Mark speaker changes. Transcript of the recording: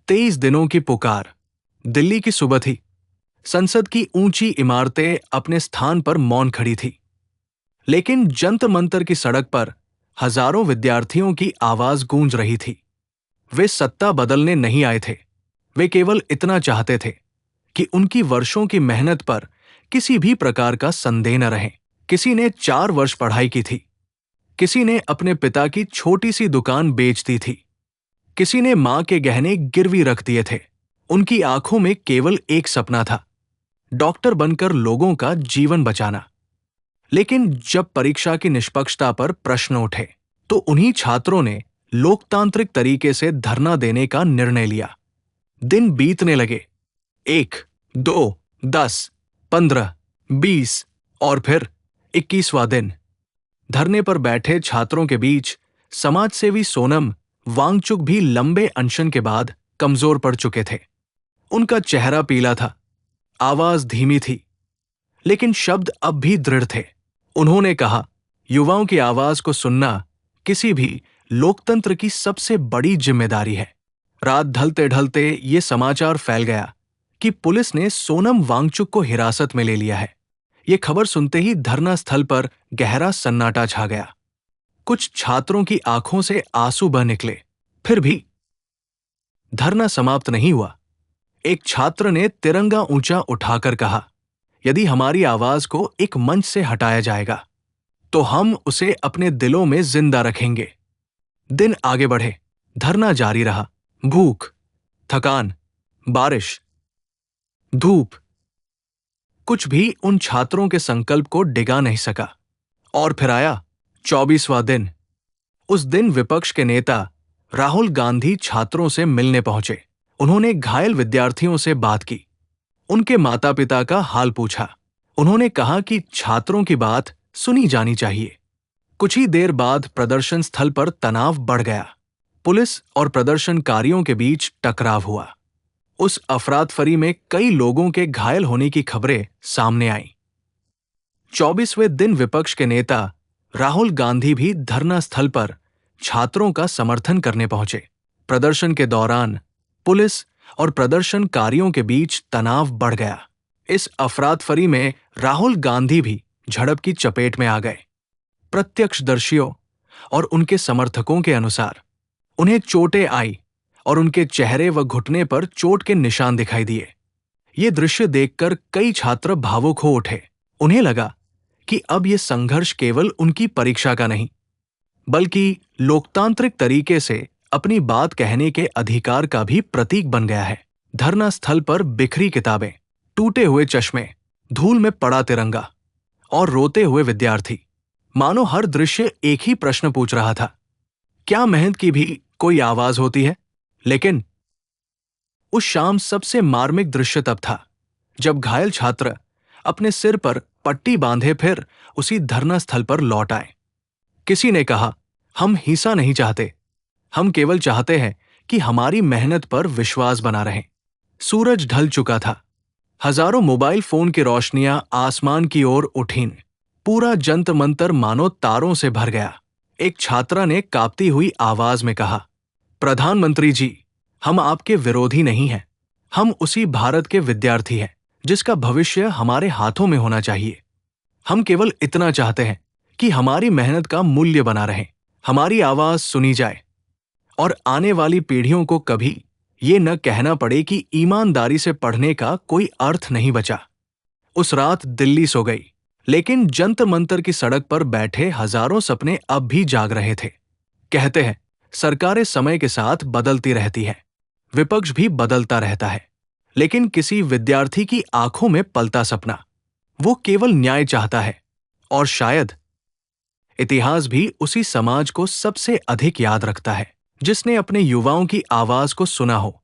Speaker 1: 23 दिनों की पुकार। दिल्ली की सुबह थी। संसद की ऊंची इमारतें अपने स्थान पर मौन खड़ी थी, लेकिन जंतर मंतर की सड़क पर हजारों विद्यार्थियों की आवाज गूंज रही थी। वे सत्ता बदलने नहीं आए थे, वे केवल इतना चाहते थे कि उनकी वर्षों की मेहनत पर किसी भी प्रकार का संदेह न रहे। किसी ने 4 वर्ष पढ़ाई की थी, किसी ने अपने पिता की छोटी सी दुकान बेच दी थी, किसी ने मां के गहने गिरवी रख दिए थे। उनकी आंखों में केवल एक सपना था, डॉक्टर बनकर लोगों का जीवन बचाना। लेकिन जब परीक्षा की निष्पक्षता पर प्रश्न उठे, तो उन्हीं छात्रों ने लोकतांत्रिक तरीके से धरना देने का निर्णय लिया। दिन बीतने लगे, 1, 2, 10, 15, 20 और फिर 21वां दिन। धरने पर बैठे छात्रों के बीच समाजसेवी सोनम वांगचुक भी लंबे अनशन के बाद कमजोर पड़ चुके थे। उनका चेहरा पीला था, आवाज धीमी थी, लेकिन शब्द अब भी दृढ़ थे। उन्होंने कहा, युवाओं की आवाज को सुनना किसी भी लोकतंत्र की सबसे बड़ी जिम्मेदारी है। रात ढलते ढलते ये समाचार फैल गया कि पुलिस ने सोनम वांगचुक को हिरासत में ले लिया है। ये खबर सुनते ही धरना स्थल पर गहरा सन्नाटा छा गया। कुछ छात्रों की आंखों से आंसू बह निकले। फिर भी धरना समाप्त नहीं हुआ। एक छात्र ने तिरंगा ऊंचा उठाकर कहा, यदि हमारी आवाज को एक मंच से हटाया जाएगा, तो हम उसे अपने दिलों में जिंदा रखेंगे। दिन आगे बढ़े, धरना जारी रहा। भूख, थकान, बारिश, धूप, कुछ भी उन छात्रों के संकल्प को डिगा नहीं सका। और फिर आया 24वां दिन। उस दिन विपक्ष के नेता राहुल गांधी छात्रों से मिलने पहुंचे। उन्होंने घायल विद्यार्थियों से बात की, उनके माता पिता का हाल पूछा। उन्होंने कहा कि छात्रों की बात सुनी जानी चाहिए। कुछ ही देर बाद प्रदर्शन स्थल पर तनाव बढ़ गया। पुलिस और प्रदर्शनकारियों के बीच टकराव हुआ। उस अफरातफरी में कई लोगों के घायल होने की खबरें सामने आईं। 24वें दिन विपक्ष के नेता राहुल गांधी भी धरना स्थल पर छात्रों का समर्थन करने पहुंचे। प्रदर्शन के दौरान पुलिस और प्रदर्शनकारियों के बीच तनाव बढ़ गया। इस अफरातफरी में राहुल गांधी भी झड़प की चपेट में आ गए। प्रत्यक्षदर्शियों और उनके समर्थकों के अनुसार उन्हें चोटें आई और उनके चेहरे व घुटने पर चोट के निशान दिखाई दिए। ये दृश्य देखकर कई छात्र भावुक हो उठे। उन्हें लगा कि अब ये संघर्ष केवल उनकी परीक्षा का नहीं, बल्कि लोकतांत्रिक तरीके से अपनी बात कहने के अधिकार का भी प्रतीक बन गया है। धरना स्थल पर बिखरी किताबें, टूटे हुए चश्मे, धूल में पड़ा तिरंगा और रोते हुए विद्यार्थी। मानो हर दृश्य एक ही प्रश्न पूछ रहा था, क्या मेहनत की भी कोई आवाज होती है? लेकिन उस शाम सबसे मार्मिक दृश्य तब था जब घायल छात्र अपने सिर पर पट्टी बांधे फिर उसी धरना स्थल पर लौट आए। किसी ने कहा, हम हिंसा नहीं चाहते, हम केवल चाहते हैं कि हमारी मेहनत पर विश्वास बना रहे। सूरज ढल चुका था। हजारों मोबाइल फोन की रोशनियां आसमान की ओर उठीं। पूरा जंतर मंतर मानो तारों से भर गया। एक छात्रा ने कांपती हुई आवाज में कहा, प्रधानमंत्री जी, हम आपके विरोधी नहीं हैं, हम उसी भारत के विद्यार्थी हैं जिसका भविष्य हमारे हाथों में होना चाहिए। हम केवल इतना चाहते हैं कि हमारी मेहनत का मूल्य बना रहे, हमारी आवाज सुनी जाए और आने वाली पीढ़ियों को कभी ये न कहना पड़े कि ईमानदारी से पढ़ने का कोई अर्थ नहीं बचा। उस रात दिल्ली सो गई, लेकिन जंतर मंतर की सड़क पर बैठे हजारों सपने अब भी जाग रहे थे। कहते हैं, सरकारें समय के साथ बदलती रहती है, विपक्ष भी बदलता रहता है, लेकिन किसी विद्यार्थी की आंखों में पलता सपना, वो केवल न्याय चाहता है। और शायद इतिहास भी उसी समाज को सबसे अधिक याद रखता है जिसने अपने युवाओं की आवाज को सुना हो,